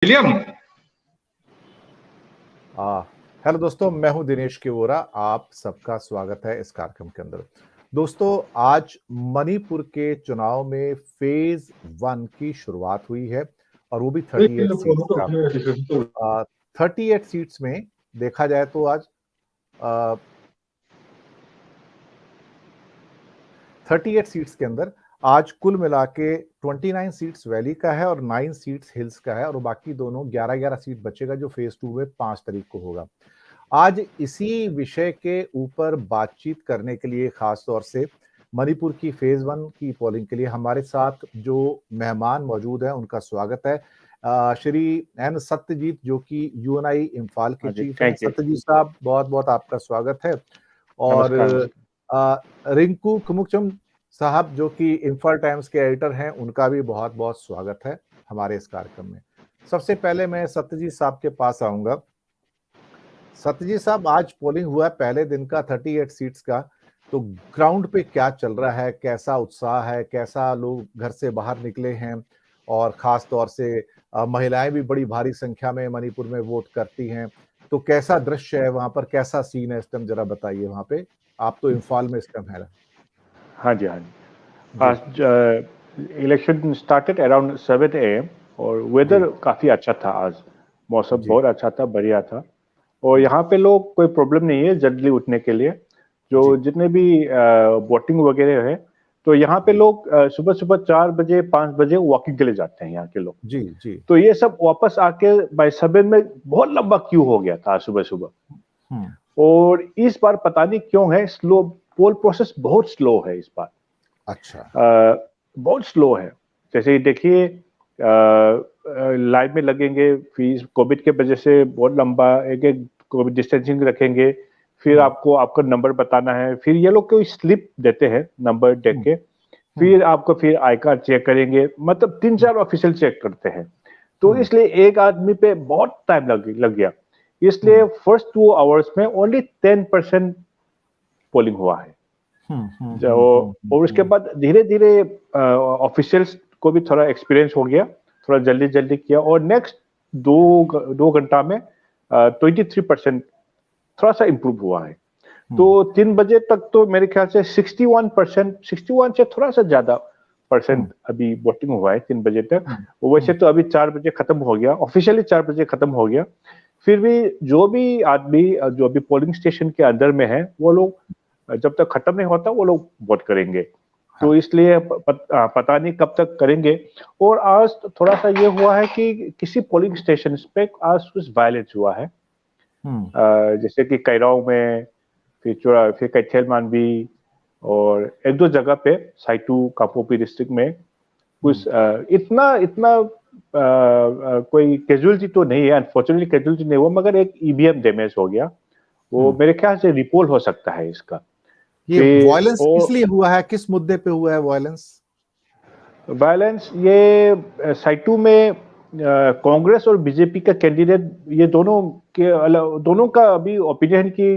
William. Hello दोस्तों, मैं हूं दिनेश के वोरा। आप सबका स्वागत है इस कार्यक्रम के अंदर। दोस्तों, आज मणिपुर के चुनाव में फेज 1 की शुरुआत हुई है और वो भी 38 सीट्स का। 38 सीट्स में देखा जाए तो आज 38 सीट्स के अंदर आज कुल मिला के 29 सीट्स वैली का है और 9 सीट्स हिल्स का है और बाकी दोनों 11-11 सीट बचेगा जो फेज 2 में 5 तारीख को होगा। आज इसी विषय के ऊपर बातचीत करने के लिए खास तौर से मणिपुर की फेज 1 की पोलिंग के लिए हमारे साथ जो मेहमान मौजूद हैं उनका स्वागत है। श्री एन सत्यजीत जो कि यूएनआई इम्फाल के चीफ हैं। सत्यजीत साहब, बहुत बहुत आपका स्वागत है। और रिंकू कुमुकचम साहब जो कि इम्फाल टाइम्स के एडिटर हैं, उनका भी बहुत बहुत स्वागत है हमारे इस कार्यक्रम में। सबसे पहले मैं सत्यजीत साहब के पास आऊंगा। सत्यजीत साहब, आज पोलिंग हुआ है पहले दिन का 38 सीट्स का, तो ग्राउंड पे क्या चल रहा है, कैसा उत्साह है, कैसा लोग घर से बाहर निकले हैं और खास तौर से महिलाएं भी बड़ी भारी संख्या में मणिपुर में वोट करती हैं, तो कैसा दृश्य है वहां पर, कैसा सीन है इस टाइम, जरा बताइए। वहां पे आप तो इम्फाल में इस टाइम है। हाँ जी। आज इलेक्शन स्टार्टेड अराउंड 7 AM और वेदर काफ़ी अच्छा था। आज मौसम बहुत अच्छा था, बढ़िया था। और यहाँ पे लोग कोई प्रॉब्लम नहीं है जल्दी उठने के लिए। जो जितने भी वोटिंग वगैरह है, तो यहाँ पे लोग सुबह सुबह 4 बजे 5 बजे वॉकिंग के लिए जाते हैं यहाँ के लोग। जी। तो ये सब वापस आके बाय 7 में बहुत लंबा क्यू हो गया था सुबह सुबह। और इस बार पता नहीं क्यों है स्लो, पोल प्रोसेस बहुत स्लो है इस बार। अच्छा। बहुत स्लो है। जैसे देखिए, लाइन में लगेंगे, फिर कोविड के वजह से बहुत लंबा एक कोविड डिस्टेंसिंग रखेंगे, फिर आपको आपका नंबर बताना है, फिर ये लोग कोई स्लिप देते हैं नंबर देख के, फिर आपको फिर आई कार्ड चेक करेंगे, मतलब 3-4 ऑफिशियल चेक करते हैं। तो इसलिए एक आदमी पे बहुत टाइम लग गया। इसलिए फर्स्ट 2 आवर्स में ओनली 10% पोलिंग हुआ है। और उसके बाद धीरे धीरे ऑफिशियल्स को भी थोड़ा एक्सपीरियंस हो गया, थोड़ा जल्दी जल्दी किया और नेक्स्ट 2 घंटा में 23% थोड़ा सा इम्प्रूव हुआ है। तो 3 बजे तक तो मेरे ख्याल से 61% 61 से थोड़ा सा ज्यादा % अभी वोटिंग हुआ है 3 बजे तक। वैसे तो अभी 4 बजे खत्म हो गया, ऑफिशियली 4 बजे खत्म हो गया। फिर भी जो भी आदमी जो अभी पोलिंग स्टेशन के अंदर में है, वो लोग जब तक खत्म नहीं होता वो लोग वोट करेंगे। तो इसलिए पता नहीं कब तक करेंगे। और आज तो थोड़ा सा ये हुआ है कि किसी पोलिंग स्टेशन पे आज कुछ वायलेंस हुआ है। जैसे कि कैराव में, फिर कैथेल मानवी और 1-2 जगह पे साइटू कापोपी डिस्ट्रिक्ट में कुछ इतना कोई कैजुअलिटी तो नहीं है, अनफॉर्चुनेटली कैजुअलिटी नहीं हुआ, मगर एक ईवीएम डैमेज हो गया। वो मेरे ख्याल से रिपोल हो सकता है इसका। ये वायलेंस किस लिए हुआ है, किस मुद्दे पे हुआ है वायलेंस? ये साइटू में कांग्रेस और बीजेपी का कैंडिडेट, ये दोनों का अभी ओपिनियन की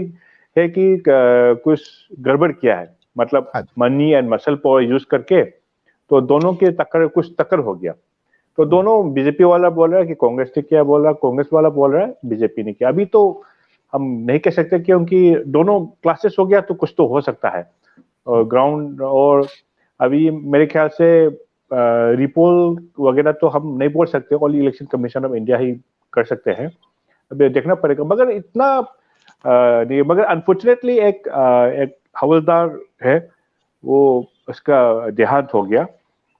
है कि कुछ गड़बड़ किया है, मतलब money and muscle power use करके। तो दोनों के कुछ टक्कर हो गया। तो दोनों, बीजेपी वाला बोल रहा है कि कांग्रेस ने किया, बोल रहा कांग्रेस वाला बोल रहा है बीजेपी ने किया। अभी तो हम नहीं कह सकते क्योंकि दोनों क्लासेस हो गया, तो कुछ तो हो सकता है और ग्राउंड। और अभी मेरे ख्याल से रिपोल वगैरह तो हम नहीं बोल सकते, only Election Commission of India ही कर सकते हैं। अभी देखना पड़ेगा, मगर इतना नहीं। मगर अनफॉर्चुनेटली एक हवलदार है, वो उसका देहांत हो गया।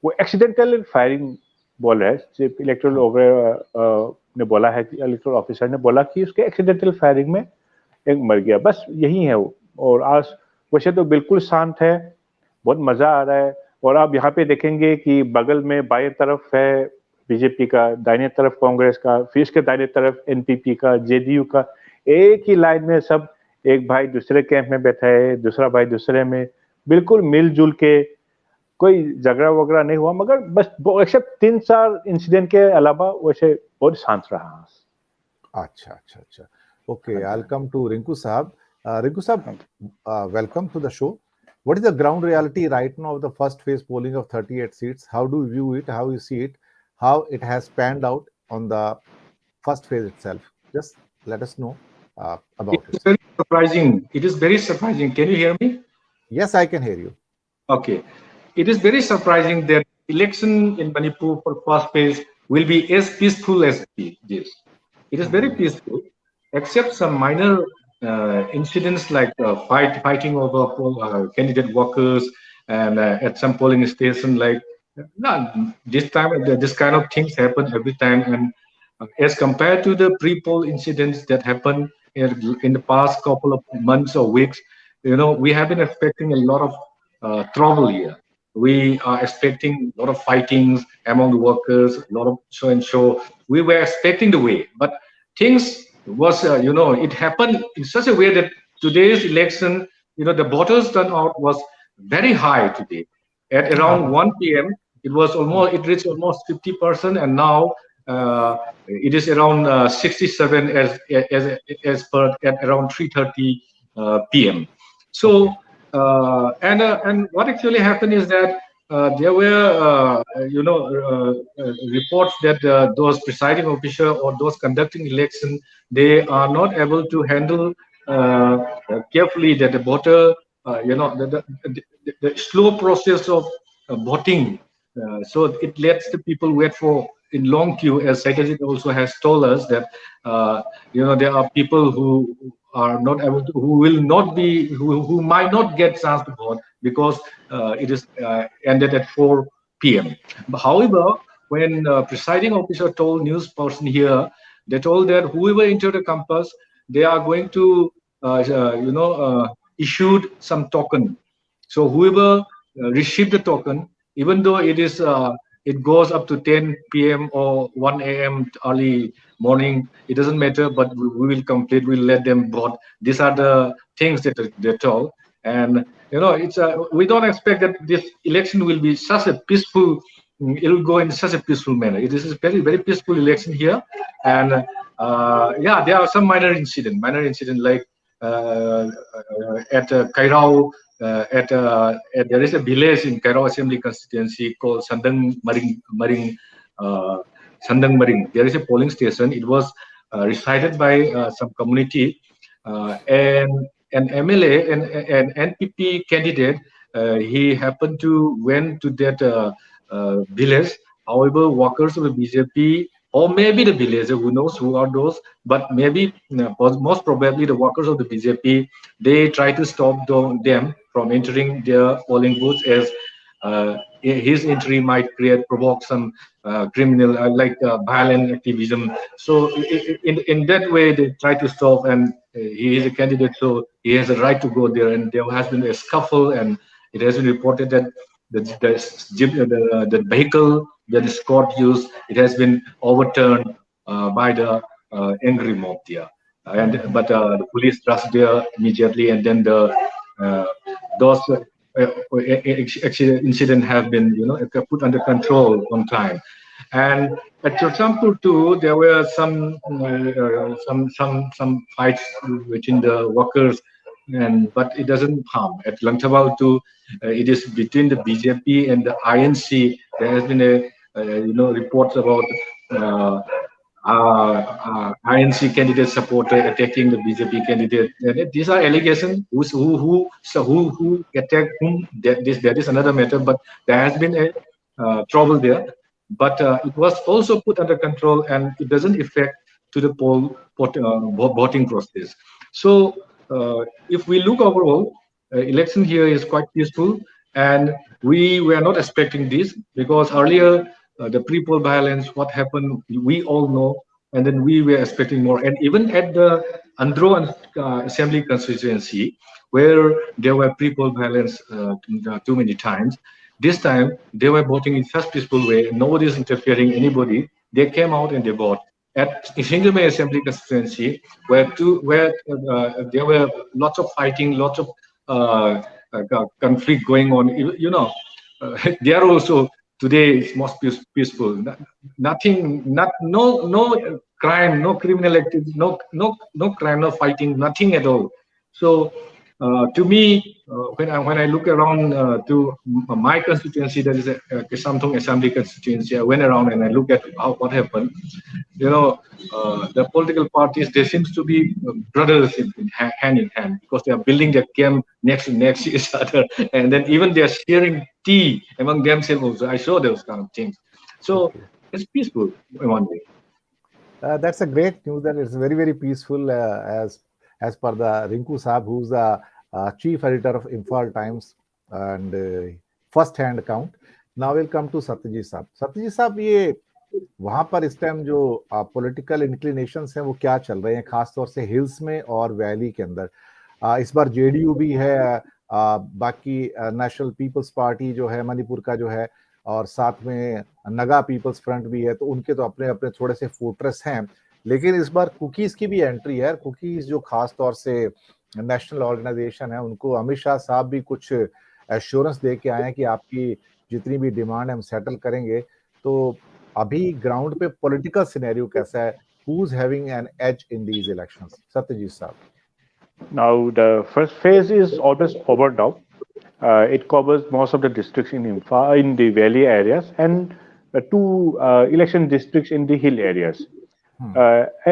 वो एक्सीडेंटल फायरिंग बोल रहा है, चीफ इलेक्टोरल ने बोला है, इलेक्टोरल ऑफिसर ने बोला कि उसके एक्सीडेंटल फायरिंग में एक मर गया, बस यही है वो। और आज वैसे तो बिल्कुल शांत है, बहुत मजा आ रहा है। और आप यहाँ पे देखेंगे कि बगल में बाएं तरफ है बीजेपी का, दाहिने तरफ कांग्रेस का, फिर इसके दाहिने तरफ एनपीपी का, जेडीयू का। एक ही लाइन में सब, एक भाई दूसरे कैंप में बैठा है, दूसरा भाई दूसरे में, बिल्कुल मिलजुल के, कोई झगड़ा वगड़ा नहीं हुआ। मगर बस एक्सेप्ट 3-4 इंसिडेंट के अलावा वैसे बहुत शांत रहा। अच्छा। Okay, I will come to Rinku साहब। रिंकू साहब, welcome to the show. What is the ground reality right now of the first phase polling of 38 seats? How do you view it? How you see it? How it has panned out on the first phase itself? Just let us know about It's it. very surprising. It is very surprising. Can you hear me? Yes, I can hear you. Okay. It is very surprising that election in Manipur for first phase will be as peaceful as this. It is very peaceful, except some minor incidents like fighting over candidate workers and at some polling station. Like no, this time, this kind of things happen every time, and as compared to the pre-poll incidents that happened in the past couple of months or weeks, we have been expecting a lot of trouble here. We are expecting a lot of fightings among the workers, a lot of so and so. We were expecting the way, but things was, it happened in such a way that today's election, the voters turnout was very high today. At around 1 p.m., it reached almost 50%, and now it is around 67 as per at around 3:30 p.m. Okay. So and what actually happened is that there were reports that those presiding officer or those conducting election, they are not able to handle carefully that the voter, the slow process of voting. So it lets the people wait for in long queue, as Secretary also has told us that there are people who are not able to, who will not be, who might not get chance to vote because it is ended at 4 p.m. But however, when presiding officer told news person here, they told that whoever entered the campus, they are going to, issued some token. So whoever received the token, even though it goes up to 10 p.m. or 1 a.m. early morning, it doesn't matter. But we will complete. We'll let them vote. These are the things that they're told, and it's we don't expect that this election will be such a peaceful. It will go in such a peaceful manner. It is a very very peaceful election here, and yeah, there are some minor incident like at Kairao. There is a village in Kairao Assembly constituency called uh, Sandang Maring. There is a polling station. It was recited by some community, and an MLA and an NPP candidate. He happened to went to that village. However, workers of the BJP or maybe the villager, who knows who are those, but maybe most probably the workers of the BJP, they try to stop them from entering their polling booths, as his entry might provoke some criminal like violent activism. So in that way they try to stop, and he is a candidate, so he has a right to go there. And there has been a scuffle, and it has been reported that the vehicle that the squad used, it has been overturned by the angry mob there. And but the police rushed there immediately, and then uh, those incident have been put under control on time. And at Churchampur too, there were some fights between the workers, and but it doesn't harm. At Langtabal too, it is between the BJP and the INC. There has been a reports about uh, INC candidate supporter attacking the BJP candidate. And these are allegations. Who attacked whom? That is another matter. But there has been a trouble there. But it was also put under control, and it doesn't affect to the voting process. So if we look overall, election here is quite peaceful, and we were not expecting this because earlier the pre-poll violence, what happened, we all know, and then we were expecting more. And even at the Andhro Assembly constituency, where there were pre-poll violence too many times, this time they were voting in such peaceful way. Nobody is interfering anybody. They came out and they vote. At Singame Assembly constituency, where there were lots of fighting, lots of conflict going on. They are also today is most peaceful. Nothing, no crime, no criminal activity, no crime, no fighting, nothing at all. So To me, when I look around to my constituency, that is a Kesamthong Assembly constituency, I went around and I look at what happened. You know, the political parties, they seems to be brothers hand in hand, because they are building their camp next to each other, and then even they are sharing tea among themselves. Also, I saw those kind of things. So Okay. it's peaceful in one way. That's a great news that it's very, very peaceful as per the Rinku Saab, who's the chief editor of Imphal Times and first hand account. Now we'll come to Satyajit Saab. Satyajit Saab, ये वहां पर इस time जो political inclinations हैं वो क्या चल रहे हैं, खासतौर से हिल्स में और वैली के अंदर? इस बार जेडीयू भी है, बाकी नेशनल पीपल्स पार्टी जो है मणिपुर का जो है, और साथ में नगा पीपल्स फ्रंट भी है, तो उनके तो अपने अपने थोड़े से फोर्ट्रेस हैं, लेकिन इस बार कुकीज की भी एंट्री है। कुकीज जो खास तौर से नेशनल ऑर्गेनाइजेशन है, उनको अमित शाह साहब भी कुछ एश्योरेंस दे के आए हैं कि आपकी जितनी भी डिमांड है हम सेटल करेंगे। तो अभी ग्राउंड पे पॉलिटिकल सिनेरियो कैसा है? Who is having an edge in these elections? Satyajit साहब। Now, the first phase is almost over now. It covers most of the districts in in the valley areas, and two election districts in the hill areas.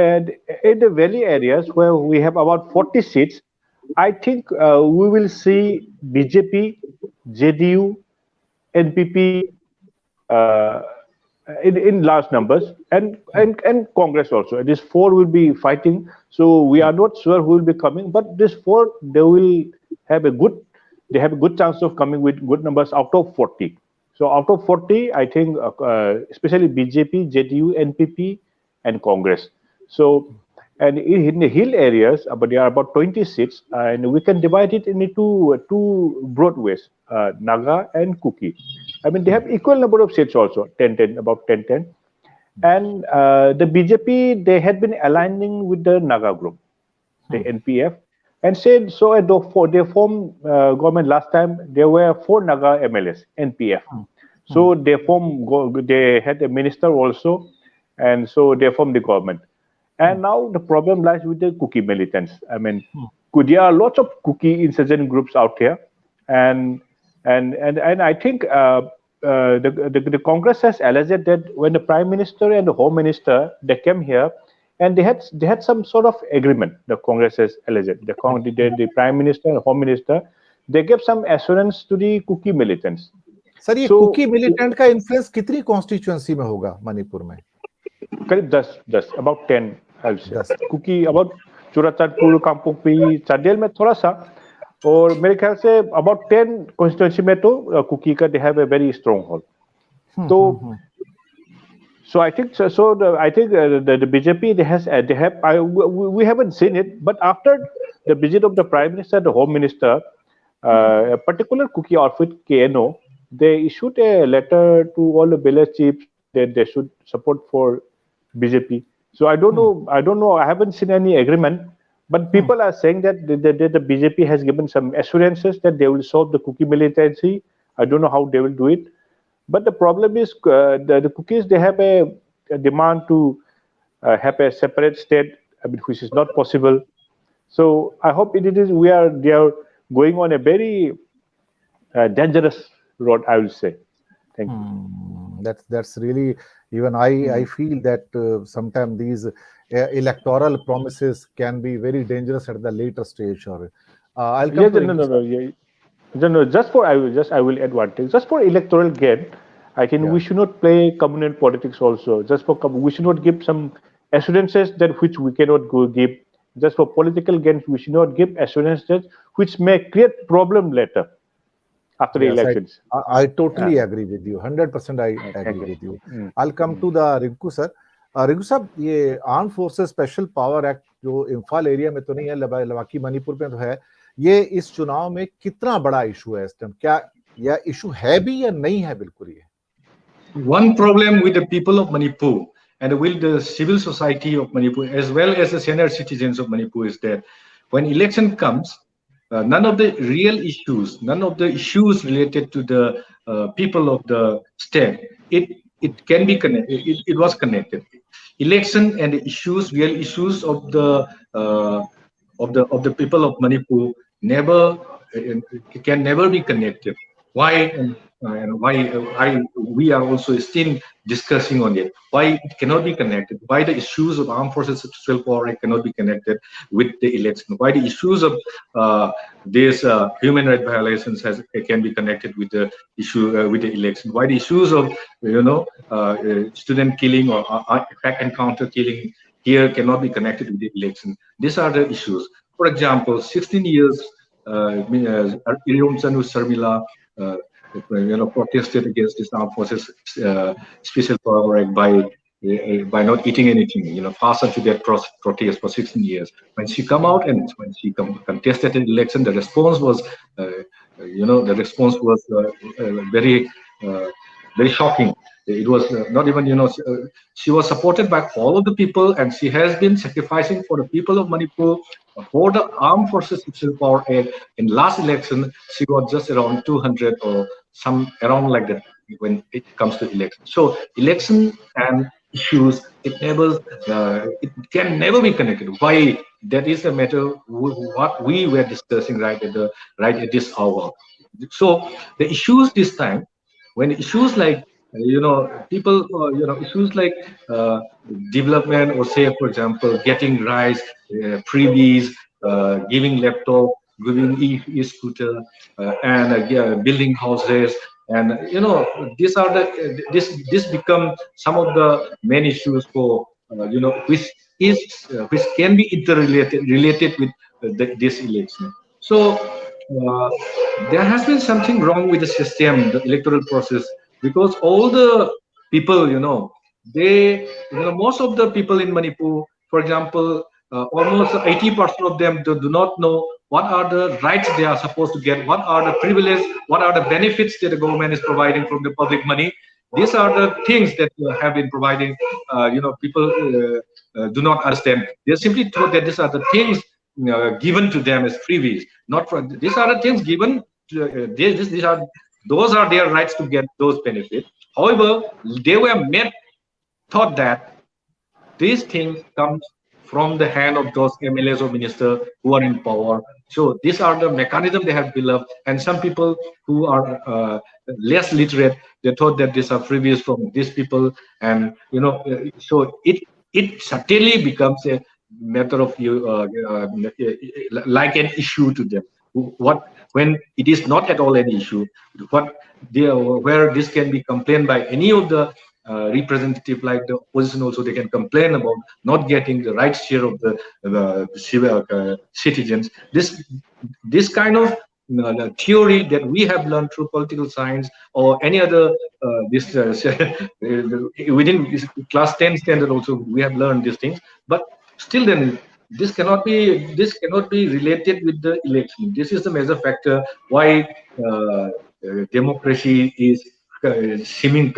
And in the valley areas, where we have about 40 seats, I think we will see BJP, JDU, NPP uh, in large numbers, and Congress also. These four will be fighting. So we are not sure who will be coming, but these four, have a good they have a good chance of coming with good numbers out of 40. So out of 40, I think especially BJP, JDU, NPP, and Congress. So, and in the hill areas, but there are about 20 seats, and we can divide it into two broad ways, Naga and Kuki. I mean, they have equal number of seats also, 10-10, about 10-10. And the BJP, they had been aligning with the Naga group, the NPF, and said so. They formed government last time. There were 4 Naga MLAs, NPF. So they had a minister also, and so they formed the government. And now the problem lies with the Kuki militants. I mean, there are lots of Kuki insurgent groups out here, and I think the Congress has alleged that when the Prime Minister and the Home Minister, they came here, and they had some sort of agreement. The Congress has alleged the Prime Minister and Home Minister, they gave some assurance to the Kuki militants. Sir, ये Kuki militant का influence कितनी constituency में होगा मणिपुर में? करीब 10 about 10 Kuki about Churachandpur, Kangpokpi, Chandel में थोड़ा सा, और मेरे ख्याल से अबाउट 10 कॉन्स्टिट्यूएंसी में तो कुकी का they have a very strong hold. So I think the BJP we haven't seen it, but after the visit of the Prime Minister, the Home Minister, a particular Kuki outfit KNO, they issued a letter to all the village chiefs that they should support for BJP. So I don't know. I haven't seen any agreement, but people are saying that the BJP has given some assurances that they will solve the Kuki militancy. I don't know how they will do it, but the problem is the Kukis, they have a demand to have a separate state, which is not possible. So I hope they are going on a very dangerous road, I will say. Thank you. That's really, even I feel that sometimes these electoral promises can be very dangerous at the later stage. Or I'll come to no. I will add one thing. Just for electoral gain, I think we should not play communal politics also. We should not give some assurances that which we cannot give. Just for political gain, we should not give assurances which may create problem later. After the elections. I totally agree with you. 100% I agree with you. I'll come to the Rinku sir. Rinku sir, ये Armed Forces Special Power Act जो Imphal area में तो नहीं है, बाकी मणिपुर में तो है, ये इस चुनाव में कितना बड़ा इशू है इस टाइम? क्या यह इशू है भी या नहीं है? बिल्कुल ये. One problem with the people of Manipur and with the civil society of Manipur as well as the senior citizens of Manipur is that when election comes, none of the real issues, none of the issues related to the people of the state, it can be connected. It was connected. Election and the issues, real issues of the people of Manipur never can never be connected. Why and why we are also still discussing on it. Why it cannot be connected? Why the issues of armed forces sexual power cannot be connected with the election? Why the issues of these human rights violations can be connected with the issue with the election? Why the issues of student killing or attack encounter killing here cannot be connected with the election? These are the issues. For example, 16 years, Iriom Chanu Sarmila, protested against this armed forces special power act by not eating anything, fastened to that protest for 16 years. When she come out and when she contested the election, the response was, very, very shocking. It was not even, she was supported by all of the people, and she has been sacrificing for the people of Manipur for the armed forces special power act. In last election, she got just around 200 or some around like that when it comes to election. So election and issues, it can never be connected. Why? That is a matter what we were discussing right at this hour. So the issues this time, when issues like people issues like development, or say for example getting rice, freebies, giving laptop, giving e-scooter, and building houses, and these are the this become some of the main issues for which can be interrelated with this election. So there has been something wrong with the system, the electoral process, because all the people, most of the people in Manipur, for example, almost 80% of them do not know what are the rights they are supposed to get, what are the privileges, what are the benefits that the government is providing from the public money. These are the things that have been providing, people do not understand. They're simply told that these are the things given to them as freebies. Not for these are the things given. These are those are their rights to get those benefits. However, they were made thought that these things come from the hand of those MLAs or ministers who are in power. So these are the mechanism they have developed, and some people who are less literate, they thought that these are freebies from these people, and so it certainly becomes a matter of like an issue to them. What when it is not at all an issue, what where this can be complained by any of the representative like the opposition also, they can complain about not getting the right share of the citizens. This kind of the theory that we have learned through political science or any other this within class 10 standard also we have learned these things, but still then this cannot be related with the election. This is the major factor why democracy seeming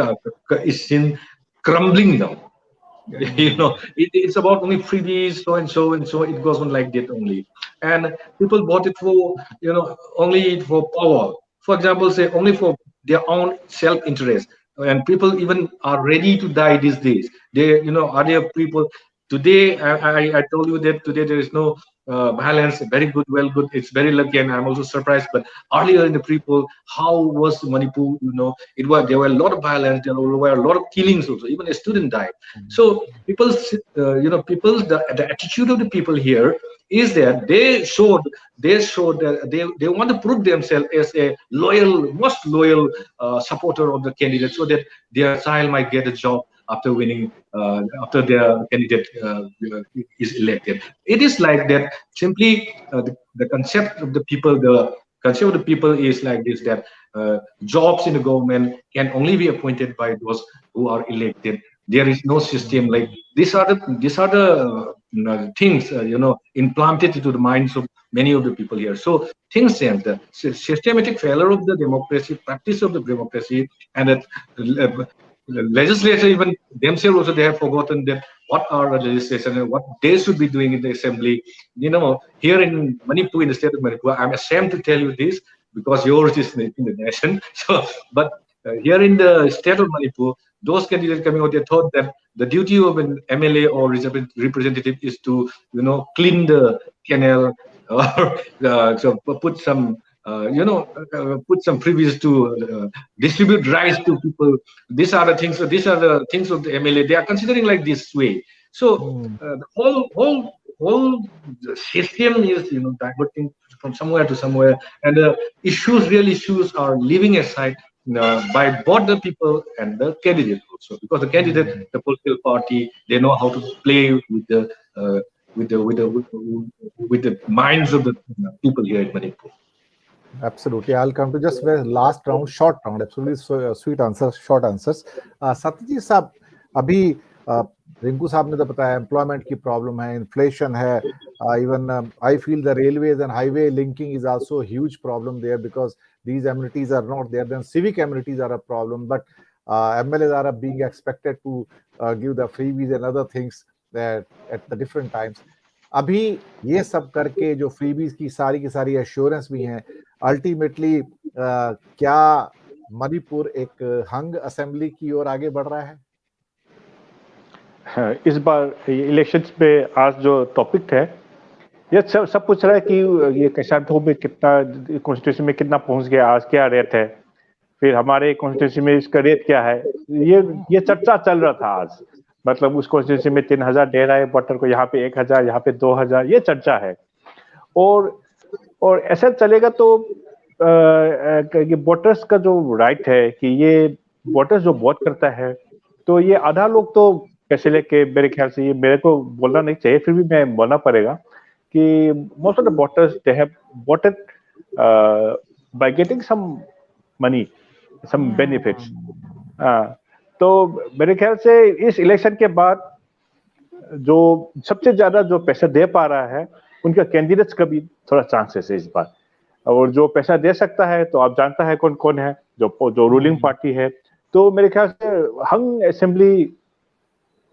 is seen crumbling down. It's about only freebies, so and so and so. It goes on like that only, and people bought it for only for power. For example, say only for their own self-interest, and people even are ready to die these days. They, other people. Today, I told you that today there is no balance. Very good, well, good. It's very lucky, and I'm also surprised. But earlier in the pre-poll, how was Manipur? There were a lot of violence. There were a lot of killings also. Even a student died. So people, the attitude of the people here is that they showed that they want to prove themselves as a most loyal supporter of the candidate, so that their child might get a job after winning, after their candidate is elected. It is like that. Simply, the concept of the people, is like this: that jobs in the government can only be appointed by those who are elected. There is no system like these are the things implanted into the minds of many of the people here. So things change. The systematic failure of the democracy, practice of the democracy, and that legislature even themselves also, they have forgotten that what are the legislation and what they should be doing in the assembly. Here in Manipur, in the state of Manipur, I'm ashamed to tell you this because yours is in the nation. So, but here in the state of Manipur, those candidates coming out, they thought that the duty of an MLA or representative is to clean the canal, or so put some put some freebies to distribute rice to people. These are the things. These are the things of the MLA. They are considering like this way. So Hmm. the whole system is diverting from somewhere to somewhere, and the real issues, are leaving aside by both the people and the candidate also, because the candidate, Hmm. the political party, they know how to play with the uh, with the minds of the people here in Manipur. Absolutely. I'll come to just very last round, short round. Absolutely sweet answers, short answers. Satyajit साहब, अभी रिंकू साहब ने तो बताया employment की problem है, inflation है, even I feel the railways and highway linking is also a huge problem there, because these amenities are not there. Then civic amenities are a problem, but MLAs are being expected to give the freebies and other things that at the different times. अभी ये सब करके जो freebies की सारी assurance भी हैं, ultimately क्या मणिपुर एक हंग असेंबली की ओर आगे बढ़ रहा है? इस बार इलेक्शंस पे आज जो टॉपिक है, ये सब पूछ रहा है कि ये कैसाठो में कितना, कॉन्स्टिट्यूशन में कितना पहुंच गया, आज क्या रेट है, फिर हमारे कॉन्स्टिट्यूशन में इसका रेट क्या है। ये चर्चा चल रहा था आज। मतलब उस कॉन्स्टिट्यूशन में 3000 दे रहा है वोटर को, यहाँ पे 1000, यहाँ पे 2000, ये चर्चा है। और ऐसा चलेगा तो वोटर्स का जो राइट है कि ये वोटर्स जो वोट करता है, तो ये आधा लोग तो पैसे लेके, मेरे ख्याल से, ये मेरे को बोलना नहीं चाहिए, फिर भी मैं बोलना पड़ेगा कि most of the voters they have voted by getting some money, some benefits. तो मेरे ख्याल से इस इलेक्शन के बाद जो सबसे ज्यादा जो पैसा दे पा रहा है, उनका कैंडिडेट्स का भी थोड़ा चांसेस है इस बार। और जो पैसा दे सकता है तो आप जानता है कौन कौन है, जो रूलिंग पार्टी है। तो मेरे ख्याल से hung assembly,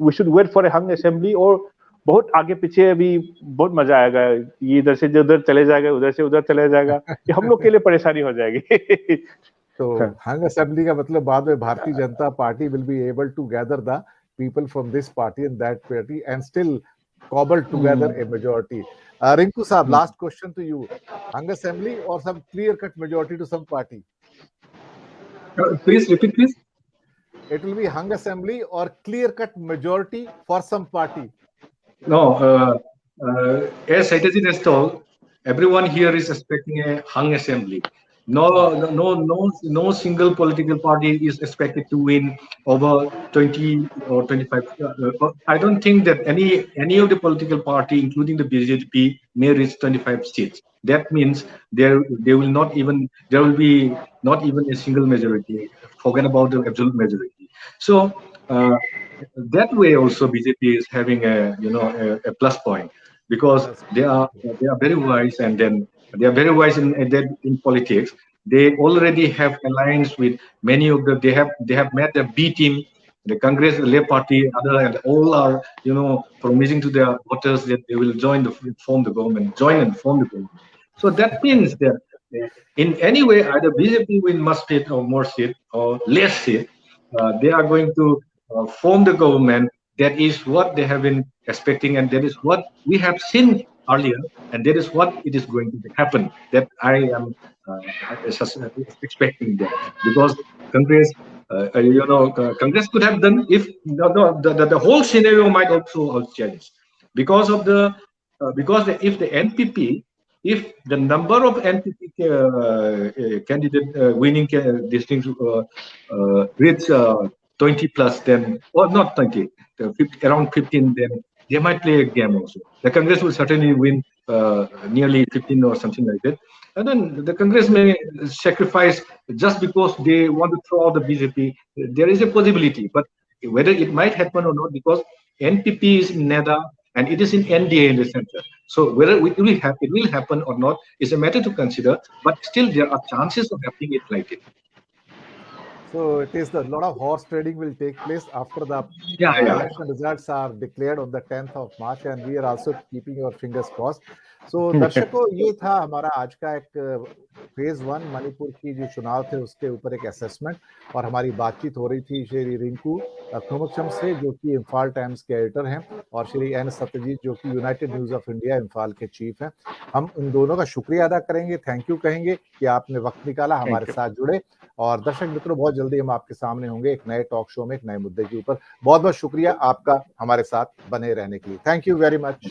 we should wait for a hung assembly. और बहुत आगे पीछे अभी बहुत मजा आएगा, ये इधर से उधर चले जाएगा, उधर से उधर चले जाएगा, ये हम लोग के लिए परेशानी हो जाएगी। तो हंग असेंबली का मतलब बाद में Bharatiya Janata party will be able to gather the people from this party and that party and still cobble together a majority. Rinku Saab, last question to you. Hung assembly or some clear-cut majority to some party? Please repeat, please. It will be hung assembly or clear-cut majority for some party? No, as Saitaji has told, everyone here is expecting a hung assembly. No single political party is expected to win over 20 or 25. I don't think that any of the political party, including the BJP, may reach 25 seats. That means there will be not even a single majority. Forget about the absolute majority. So that way also BJP is having a plus point, because they are very wise, and then they are very wise in politics. They already have alliance with many of the, they have met the B team, the Congress, the Labour Party, other, and all are promising to their voters that they will form the government, join and form the government. So that means that in any way, either BJP win more seat or more seat or less seat, they are going to form the government. That is what they have been expecting, and that is what we have seen earlier, and that is what it is going to happen. That I am expecting that, because Congress, Congress could have done if the whole scenario might also change, because of if the NPP, if the number of NPP candidate winning these things reach 20 plus, then, or not 20, 50, around 15, then they might play a game also. The Congress will certainly win nearly 15 or something like that. And then the Congress may sacrifice just because they want to throw out the BJP. There is a possibility, but whether it might happen or not, because NPP is in NEDA and it is in NDA in the center. So whether it will happen or not is a matter to consider, but still there are chances of happening it like it. So it is a lot of horse trading will take place after the election results are declared on the 10th of March, and we are also keeping our fingers crossed. So दर्शकों, ये था हमारा आज का एक phase 1 Manipur की जो चुनाव थे उसके ऊपर एक असेसमेंट, और हमारी बातचीत हो रही थी श्री रिंकू खुमक्षम से, जो कि इम्फाल टाइम्स के एडिटर हैं, और श्री एन सत्यजीत, जो कि United news of India Imphal के चीफ हैं। हम उन दोनों का शुक्रिया अदा करेंगे, थैंक यू कहेंगे कि आपने वक्त निकाला, हमारे साथ जुड़े। और दर्शक मित्रों, बहुत जल्दी हम आपके सामने होंगे एक नए टॉक शो में, एक नए मुद्दे के ऊपर। बहुत बहुत शुक्रिया आपका हमारे साथ बने रहने के लिए। Thank you very much.